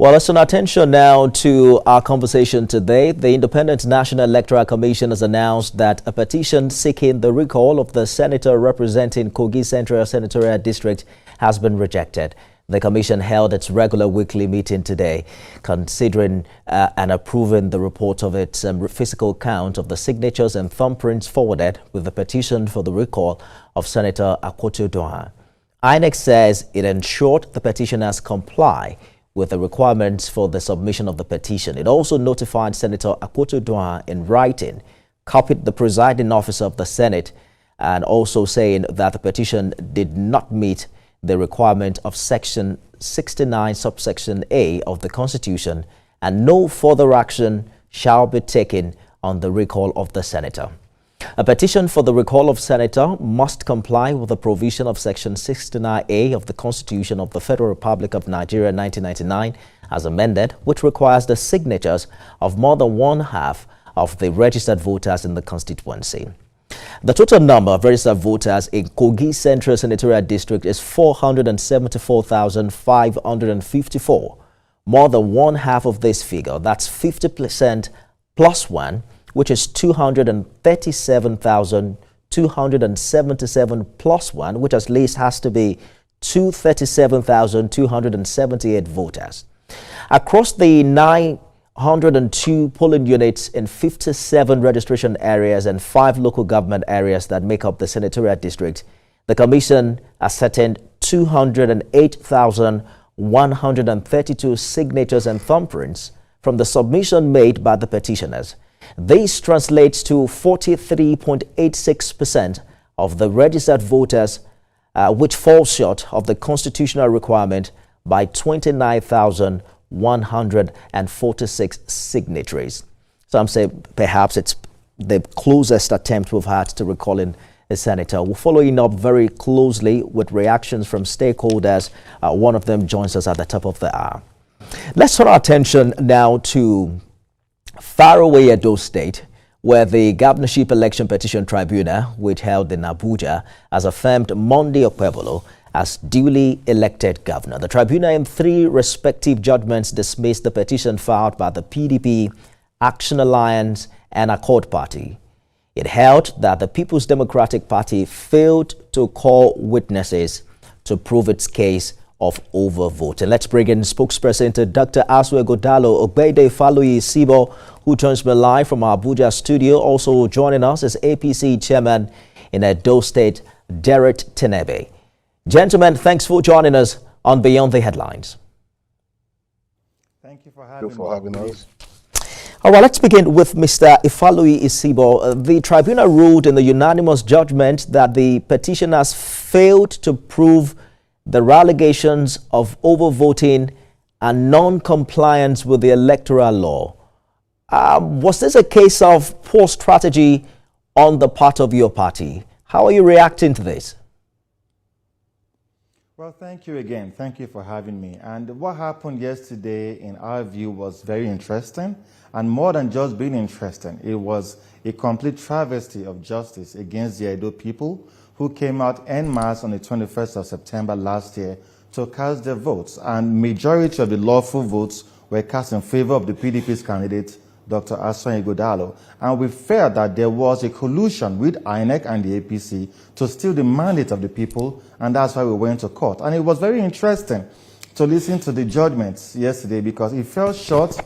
Well, let's turn our attention now to our conversation today. The Independent National Electoral Commission has announced that a petition seeking the recall of the senator representing Kogi Central Senatorial District has been rejected. The commission held its regular weekly meeting today, considering and approving the report of its physical count of the signatures and thumbprints forwarded with the petition for the recall of Senator Akpotiuduaghan. INEC says it ensured the petitioners comply with the requirements for the submission of the petition. It also notified Senator Akpotiuduaghan in writing, copied the presiding officer of the Senate, and also saying that the petition did not meet the requirement of Section 69, subsection A of the Constitution, and no further action shall be taken on the recall of the senator. A petition for the recall of senator must comply with the provision of Section 69A of the Constitution of the Federal Republic of Nigeria 1999 as amended, which requires the signatures of more than one half of the registered voters in the constituency. The total number of registered voters in Kogi Central Senatorial District is 474,554. More than one half of this figure, that's 50% plus one, which is 237,277 plus one, which at least has to be 237,278 voters. Across the 902 polling units in 57 registration areas and 5 local government areas that make up the senatorial district, the commission ascertained 208,132 signatures and thumbprints from the submission made by the petitioners. This translates to 43.86% of the registered voters, which falls short of the constitutional requirement by 29,146 signatories. Some say perhaps it's the closest attempt we've had to recalling a senator. We're following up very closely with reactions from stakeholders. One of them joins us at the top of the hour. Let's turn our attention now to faraway Edo State, where the Governorship Election Petition Tribunal, which held in Abuja, has affirmed Monday Okpebholo as duly elected governor. The tribunal in 3 respective judgments dismissed the petition filed by the PDP, Action Alliance, and Accord Party. It held that the People's Democratic Party failed to call witnesses to prove its case of overvoting. Let's bring in spokesperson to Dr. Aswe Godalo Ifaluyi-Isibor, who joins me live from our Abuja studio. Also joining us is APC chairman in Edo State, Derek Tenebe. Gentlemen, thanks for joining us on Beyond the Headlines. Thank you for having us. All right, let's begin with Mr. Ifaluyi-Isibor. The tribunal ruled in the unanimous judgment that the petitioners failed to prove the allegations of overvoting and non-compliance with the electoral law. Was this a case of poor strategy on the part of your party? How are you reacting to this? Well, thank you again. Thank you for having me. And what happened yesterday, in our view, was very interesting. And more than just being interesting, it was a complete travesty of justice against the Edo people who came out en masse on the 21st of September last year to cast their votes. And majority of the lawful votes were cast in favor of the PDP's candidate, Dr. Aswe Godalo. And we felt that there was a collusion with INEC and the APC to steal the mandate of the people, and that's why we went to court. And it was very interesting to listen to the judgments yesterday because it fell short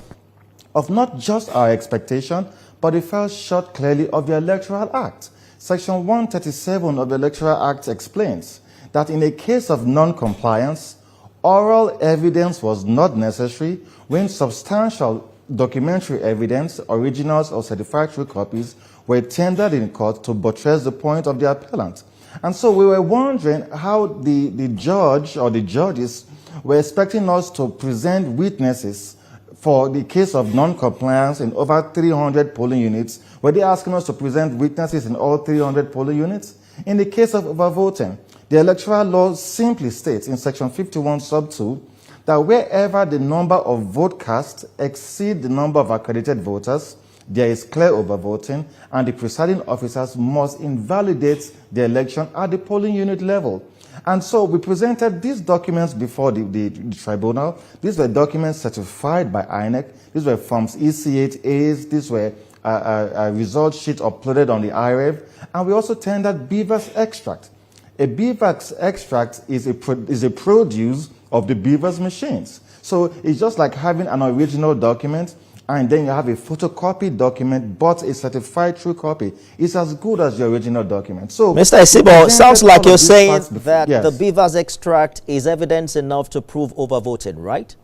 of not just our expectation, but it fell short clearly of the Electoral Act. Section 137 of the Electoral Act explains that in a case of non-compliance, oral evidence was not necessary when substantial documentary evidence, originals or certified true copies, were tendered in court to buttress the point of the appellant. And so we were wondering how the judge or the judges were expecting us to present witnesses for the case of non-compliance in over 300 polling units. Were they asking us to present witnesses in all 300 polling units? In the case of overvoting, the electoral law simply states in section 51 sub 2 that wherever the number of vote cast exceed the number of accredited voters, there is clear overvoting, and the presiding officers must invalidate the election at the polling unit level. And so we presented these documents before the tribunal. These were documents certified by INEC. These were forms EC8As. These were a result sheet uploaded on the IREV. And we also tendered beavers extract. A beavers extract is a produce of the beavers machines. So it's just like having an original document and then you have a photocopied document, but a certified true copy. It's as good as the original document. So, Mr. Isibor, sounds like you're saying that yes, the beavers extract is evidence enough to prove overvoting, right?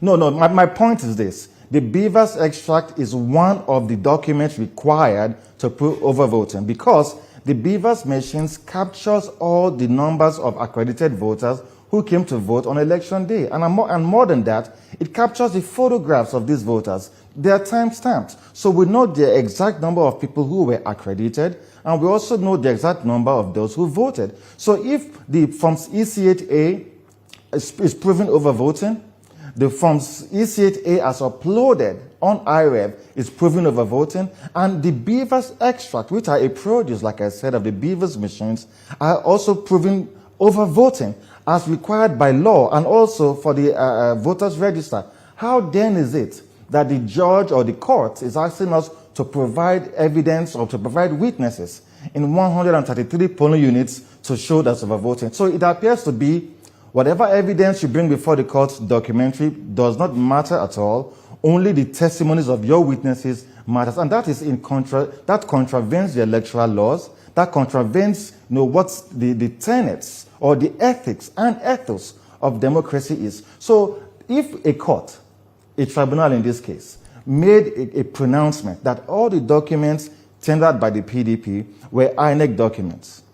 No, my point is this. The beavers extract is one of the documents required to prove overvoting because the beavers machines captures all the numbers of accredited voters who came to vote on election day. And more than that, it captures the photographs of these voters. They are time-stamped. So we know the exact number of people who were accredited, and we also know the exact number of those who voted. So if the forms EC8A is proving overvoting, the forms EC8A as uploaded on IREV is proving overvoting, and the beavers extract, which are a produce, like I said, of the beavers machines, are also proving overvoting as required by law and also for the voters register. How then is it that the judge or the court is asking us to provide evidence or to provide witnesses in 133 polling units to show that's overvoting? So it appears to be whatever evidence you bring before the court documentary does not matter at all. Only the testimonies of your witnesses matters, and that is that contravenes the electoral laws. That contravenes, what the tenets or the ethics and ethos of democracy is. So if a court, a tribunal in this case, made a pronouncement that all the documents tendered by the PDP were INEC documents,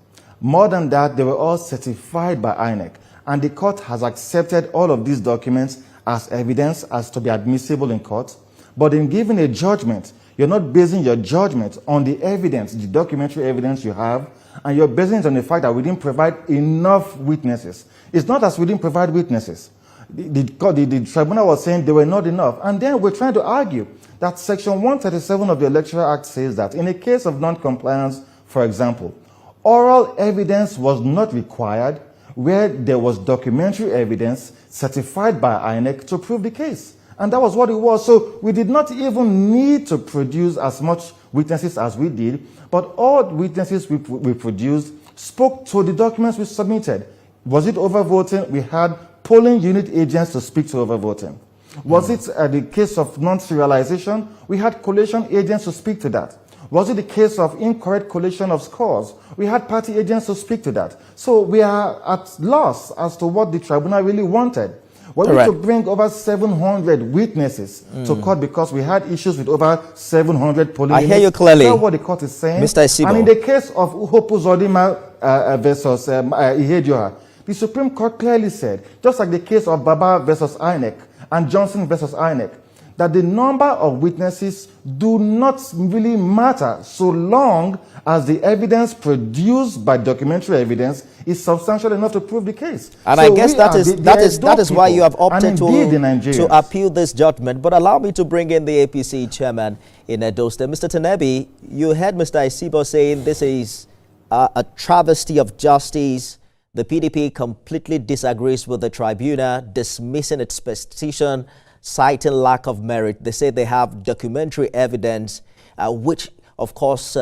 more than that, they were all certified by INEC, and the court has accepted all of these documents as evidence as to be admissible in court, but in giving a judgment, you're not basing your judgment on the evidence, the documentary evidence you have, and you're basing it on the fact that we didn't provide enough witnesses. It's not as we didn't provide witnesses. The tribunal was saying they were not enough. And then we're trying to argue that Section 137 of the Electoral Act says that in a case of non-compliance, for example, oral evidence was not required where there was documentary evidence certified by INEC to prove the case. And that was what it was. So we did not even need to produce as much witnesses as we did, but all witnesses we produced spoke to the documents we submitted. Was it overvoting? We had polling unit agents to speak to overvoting. Was it the case of non-serialization? We had collation agents to speak to that. Was it the case of incorrect collation of scores? We had party agents to speak to that. So we are at loss as to what the tribunal really wanted. We need to bring over 700 witnesses to court because we had issues with over 700 polling units. I hear you clearly. That's what the court is saying. Mr. Isibor. And in the case of Uhopu Zodima versus Ihedioha, the Supreme Court clearly said, just like the case of Baba versus INEC and Johnson versus INEC, that the number of witnesses do not really matter so long as the evidence produced by documentary evidence is substantial enough to prove the case. And so I guess that is why you have opted to appeal this judgment. But allow me to bring in the APC chairman in Edo State. Mr. Tenebi, you heard Mr. Isibor saying this is a travesty of justice. The PDP completely disagrees with the tribunal, dismissing its petition, citing lack of merit. They say they have documentary evidence, which, of course,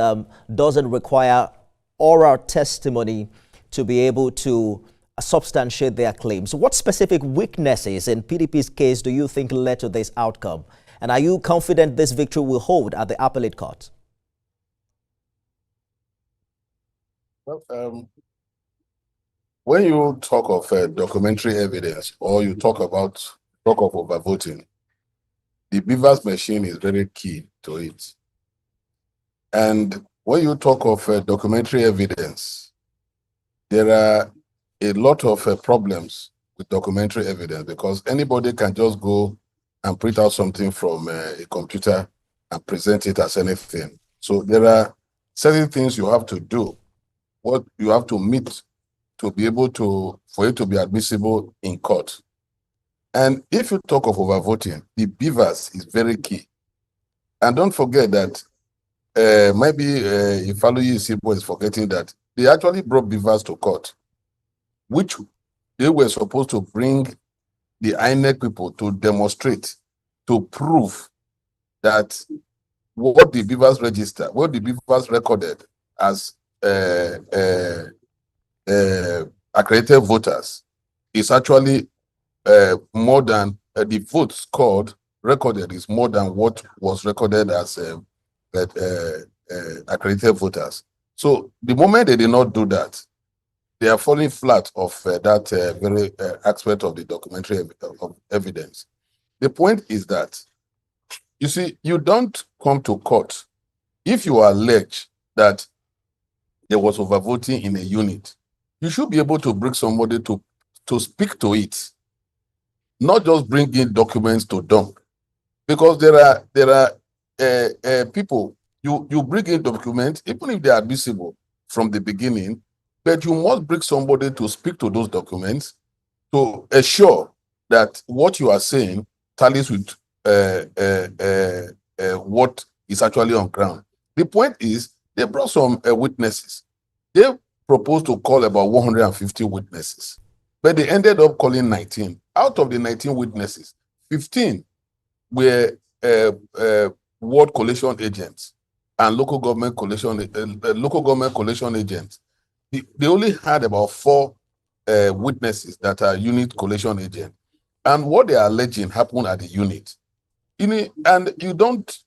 doesn't require oral testimony to be able to substantiate their claims. What specific weaknesses in PDP's case do you think led to this outcome? And are you confident this victory will hold at the appellate court? Well, when you talk of documentary evidence or you talk of overvoting, the beavers machine is very key to it. And when you talk of documentary evidence, there are a lot of problems with documentary evidence because anybody can just go and print out something from a computer and present it as anything. So there are certain things you have to do, what you have to meet to be able to, for it to be admissible in court. And if you talk of overvoting, the beavers is very key. And don't forget that maybe Ifaluyi-Isibor is forgetting that they actually brought beavers to court which they were supposed to bring the INEC people to demonstrate, to prove that what the Beavers register, what the Beavers recorded as accredited voters is actually more than the votes scored recorded is more than what was recorded as accredited voters. So the moment they did not do that, they are falling flat of that very aspect of the documentary evidence. The point is that, you see, you don't come to court if you allege that there was overvoting in a unit. You should be able to bring somebody to speak to it, not just bring in documents to dump, because there are people you bring in documents even if they are admissible from the beginning, but you must bring somebody to speak to those documents to assure that what you are saying tallies with what is actually on ground. The point is, they brought some witnesses. They proposed to call about 150 witnesses, but they ended up calling 19. Out of the 19 witnesses, 15 were ward collation agents and local government collation agents. They only had about 4 witnesses that are unit collation agents, and what they are alleging happened at the unit. And you don't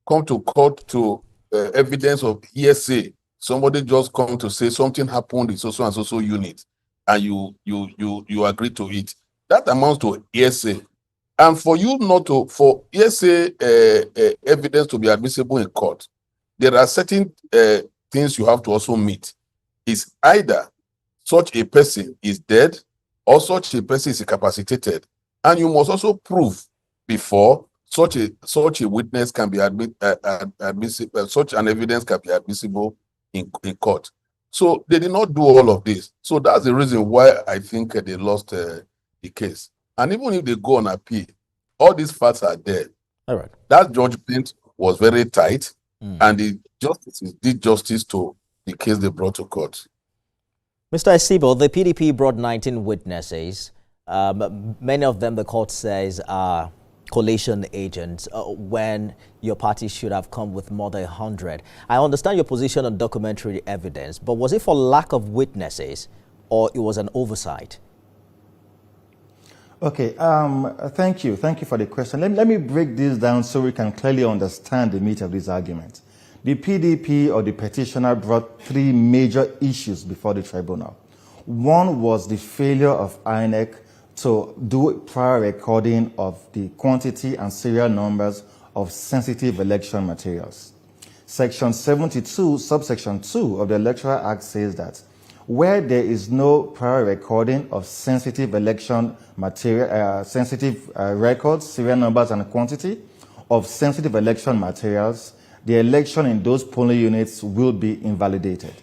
come to court to evidence of hearsay. Somebody just come to say something happened in so and so unit, and you agree to it. That amounts to hearsay. And for you not to, for hearsay evidence to be admissible in court, there are certain things you have to also meet. Is either such a person is dead or such a person is incapacitated, and you must also prove before such a witness can be admissible, such an evidence can be admissible in court. So they did not do all of this. So that's the reason why I think they lost the case. And even if they go on appeal, all these facts are there. All right. That judgment was very tight, and the justices did justice to the case they brought to court. Mr. Isibor, the PDP brought 19 witnesses. Many of them, the court says, are collation agents when your party should have come with more than 100. I understand your position on documentary evidence, but was it for lack of witnesses or it was an oversight? Okay, thank you. Thank you for the question. Let me break this down so we can clearly understand the meat of this argument. The PDP or the petitioner brought 3 major issues before the tribunal. One was the failure of INEC to do prior recording of the quantity and serial numbers of sensitive election materials. Section 72, subsection 2 of the Electoral Act says that where there is no prior recording of sensitive election material, records, serial numbers, and quantity of sensitive election materials, the election in those polling units will be invalidated.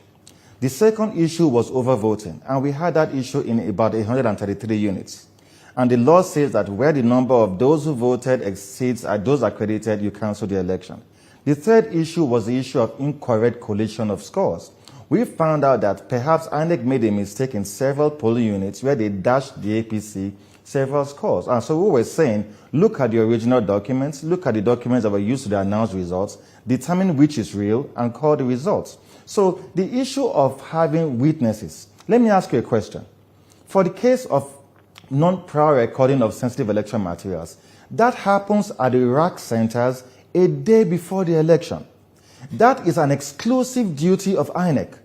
The second issue was overvoting, and we had that issue in about 133 units. And the law says that where the number of those who voted exceeds those accredited, you cancel the election. The third issue was the issue of incorrect collation of scores. We found out that perhaps INEC made a mistake in several polling units where they dashed the APC several scores. And so we were saying, look at the original documents, look at the documents that were used to announce results, determine which is real, and call the results. So the issue of having witnesses, let me ask you a question. For the case of non-prior recording of sensitive election materials, that happens at the rack centers a day before the election. That is an exclusive duty of INEC,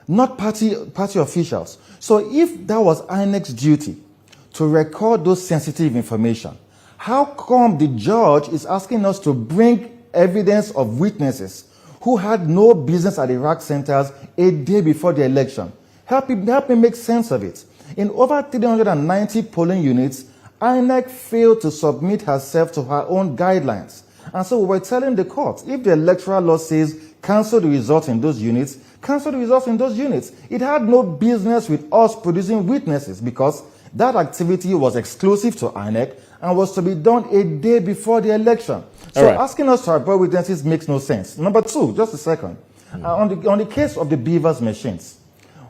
not party officials. So if that was INEC's duty to record those sensitive information, how come the judge is asking us to bring evidence of witnesses who had no business at the rack centers a day before the election? Help me make sense of it. In over 390 polling units, INEC failed to submit herself to her own guidelines. And so we were telling the court, if the electoral law says cancel the results in those units, cancel the results in those units. It had no business with us producing witnesses because that activity was exclusive to INEC and was to be done a day before the election. So asking us to avoid witnesses makes no sense. Number two, just a second. On the case of the Beavers machines,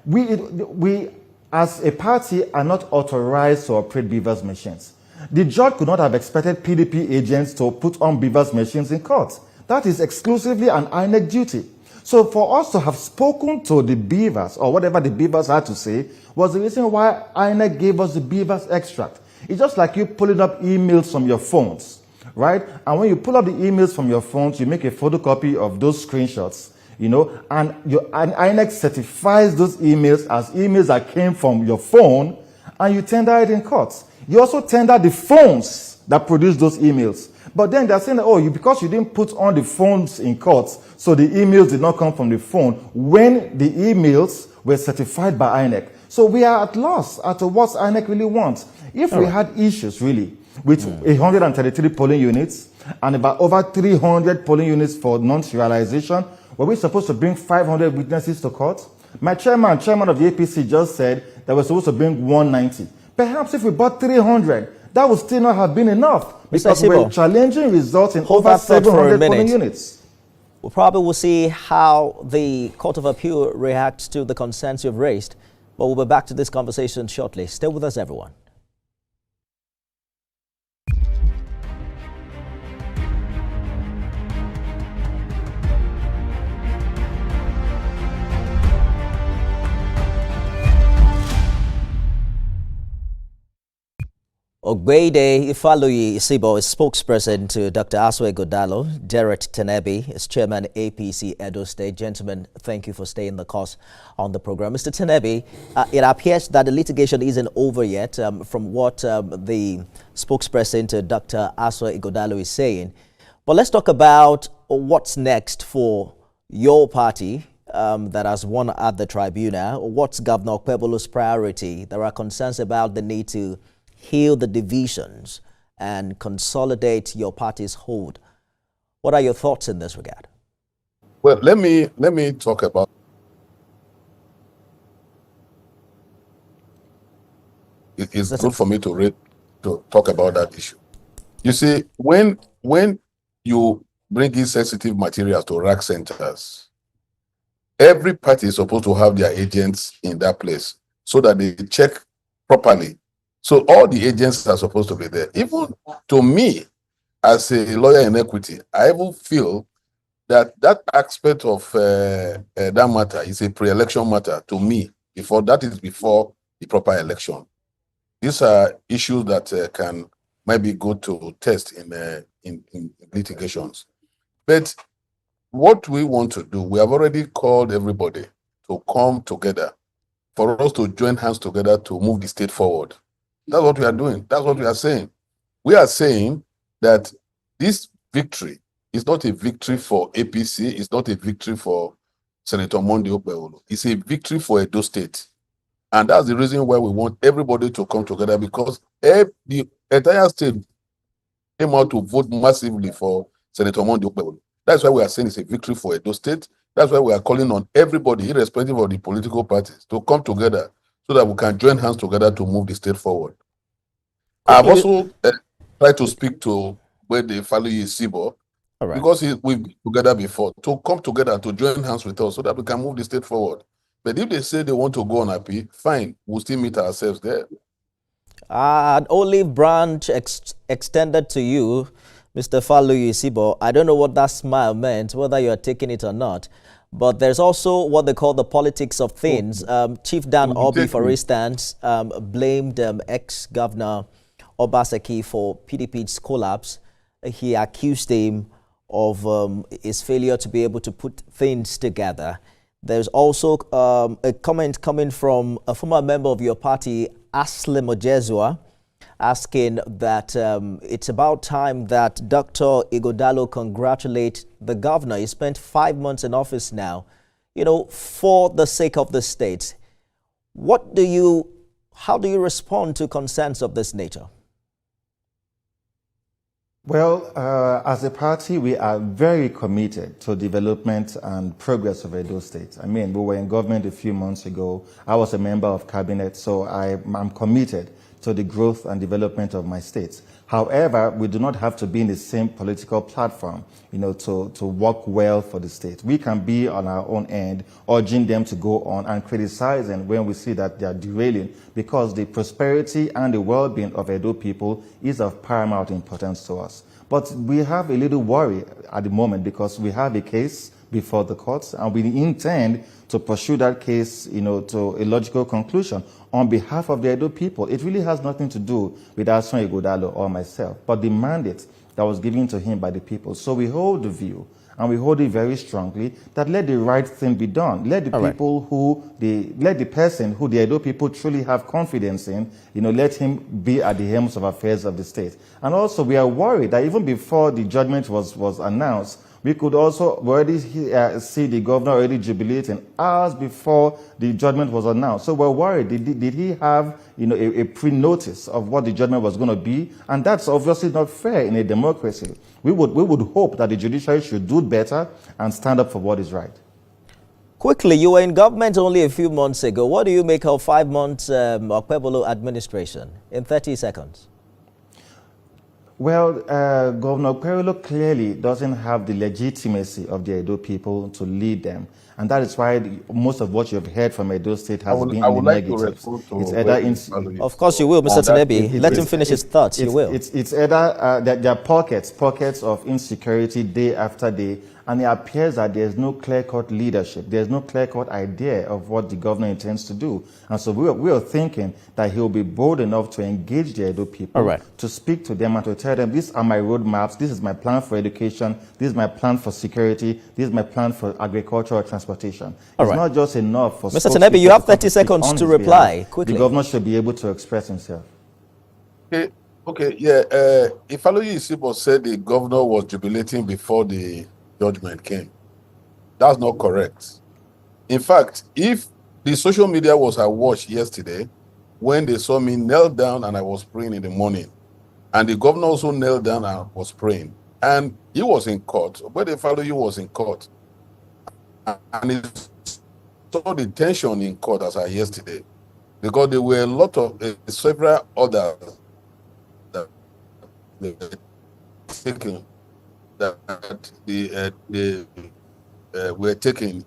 We as a party are not authorized to operate beavers machines. The judge could not have expected PDP agents to put on beavers machines in court. That is exclusively an INEC duty. So for us to have spoken to the beavers, or whatever the beavers had to say, was the reason why INEC gave us the beavers extract. It's just like you pulling up emails from your phones, right? And when you pull up the emails from your phones, you make a photocopy of those screenshots, you know, and INEC certifies those emails as emails that came from your phone, and you tender it in court. You also tender the phones that produce those emails. But then they're saying that, oh, because you didn't put on the phones in court, so the emails did not come from the phone when the emails were certified by INEC. So we are at loss as to what INEC really wants. If we had issues, really, with 133 polling units and about over 300 polling units for non-serialization, were we supposed to bring 500 witnesses to court? My chairman of the APC just said that we're supposed to bring 190. Perhaps if we bought 300, that would still not have been enough, because we're challenging results in over 700 polling units. We probably will see how the Court of Appeal reacts to the concerns you've raised, but we'll be back to this conversation shortly. Stay with us, everyone. Ogbede Ifaluyi-Isibor is spokesperson to Dr. Aswa Ighodalo. Derek Tenebi is chairman APC Edo State. Gentlemen, thank you for staying the course on the program. Mr. Tenebi, it appears that the litigation isn't over yet from what the spokesperson to Dr. Aswa Ighodalo is saying. But let's talk about what's next for your party that has won at the tribunal. What's Governor Okpebholo's priority? There are concerns about the need to heal the divisions and consolidate your party's hold. What are your thoughts in this regard? Well, let me talk about it's good for me to talk about that issue. You see, when you bring in sensitive materials to rack centers, every party is supposed to have their agents in that place so that they check properly. So all the agents are supposed to be there. Even to me, as a lawyer in equity, I even feel that aspect of that matter is a pre-election matter to me. Before the proper election. These are issues that might be good to test in litigations. But what we want to do, we have already called everybody to come together for us to join hands together to move the state forward. That's what we are doing. That's what we are saying. We are saying that this victory is not a victory for APC. It's not a victory for Senator Monday Okpebholo. It's a victory for Edo State. And that's the reason why we want everybody to come together, because the entire state came out to vote massively for Senator Monday Okpebholo. That's why we are saying it's a victory for Edo State. That's why we are calling on everybody, irrespective of the political parties, to come together so that we can join hands together to move the state forward. I've also tried to speak to the Ifaluyi-Isibor, because we've been together before, to come together to join hands with us so that we can move the state forward. But if they say they want to go on appeal, fine, we'll still meet ourselves there. An olive branch extended to you, Mr. Ifaluyi-Isibor. I don't know what that smile meant, whether you're taking it or not. But there's also what they call the politics of things. Chief Dan Obi, for instance, blamed ex-governor Obaseki for PDP's collapse. He accused him of his failure to be able to put things together. There's also a comment coming from a former member of your party, Aslim Ojezua, asking that it's about time that Dr. Ighodalo congratulate the governor. He spent 5 months in office now, for the sake of the state. How do you respond to concerns of this nature? Well, as a party, we are very committed to development and progress of Edo State. I mean, we were in government a few months ago. I was a member of cabinet, so I'm committed to the growth and development of my state. However, we do not have to be in the same political platform, to work well for the state. We can be on our own end, urging them to go on and criticizing when we see that they are derailing, because the prosperity and the well-being of Edo people is of paramount importance to us. But we have a little worry at the moment because we have a case before the courts, and we intend to pursue that case, to a logical conclusion on behalf of the Edo people. It really has nothing to do with Asun Ighodalo or myself, but the mandate that was given to him by the people. So we hold the view, and we hold it very strongly, that let the right thing be done. Let the let the person who the Edo people truly have confidence in, let him be at the helm of affairs of the state. And also, we are worried that even before the judgment was announced, we could also already see the governor already jubilating hours before the judgment was announced. So we're worried, did he have a pre-notice of what the judgment was going to be? And that's obviously not fair in a democracy. We would hope that the judiciary should do better and stand up for what is right. Quickly, you were in government only a few months ago. What do you make of 5 months Okpebholo administration? In 30 seconds. Well, Governor Okpebholo clearly doesn't have the legitimacy of the Edo people to lead them. And that is why most of what you've heard from Edo State has been negative. Of course you will, Mr. Tinebi. Let him finish his thoughts. You will. It's either there are pockets of insecurity day after day, and it appears that there's no clear-cut leadership. There's no clear-cut idea of what the governor intends to do. And so we are thinking that he'll be bold enough to engage the Edo people, to speak to them and to tell them, these are my roadmaps, this is my plan for education, this is my plan for security, this is my plan for agriculture or transportation. It's not just enough for Mr. Tinebi, you have 30 seconds to reply. Quickly. The governor should be able to express himself. Ifaluyi-Isibor said the governor was jubilating before the judgment came. That's not correct. In fact, if the social media was awash yesterday, when they saw me kneel down and I was praying in the morning, and the governor also knelt down and was praying, and he was in court, but Ifaluyi was in court, and he saw the tension in court as I yesterday, because there were a lot of several others that they were taken, that they were taken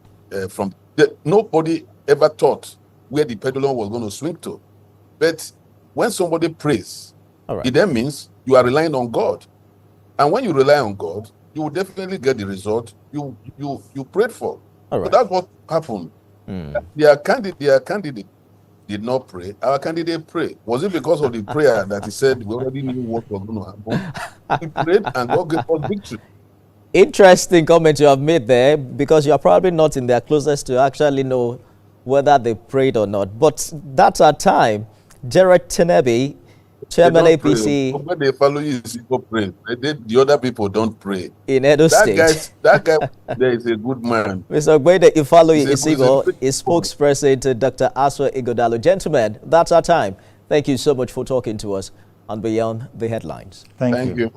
from. Nobody ever thought where the pendulum was going to swing to. But when somebody prays, it then means you are relying on God. And when you rely on God, you will definitely get the result you prayed for. So that's what happened. Their candidate did not pray. Our candidate prayed. Was it because of the prayer that he said we already knew what was going to happen? He prayed and God gave us victory. Interesting comment you have made there, because you are probably not in their closest to actually know whether they prayed or not. But that's our time. Jared Tinebi, Chairman APC. When they follow you, people pray. The other people don't pray. In Edo State. That guy there is a good man. Mr. Ogbede Ifaluyi-Isibor is spokesperson to Dr. Asun Ighodalo. Gentlemen, that's our time. Thank you so much for talking to us on Beyond the Headlines. Thank you.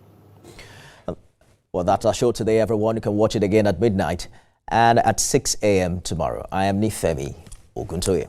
Well, that's our show today, everyone. You can watch it again at midnight and at 6 a.m. tomorrow. I am Nifemi Oguntoye.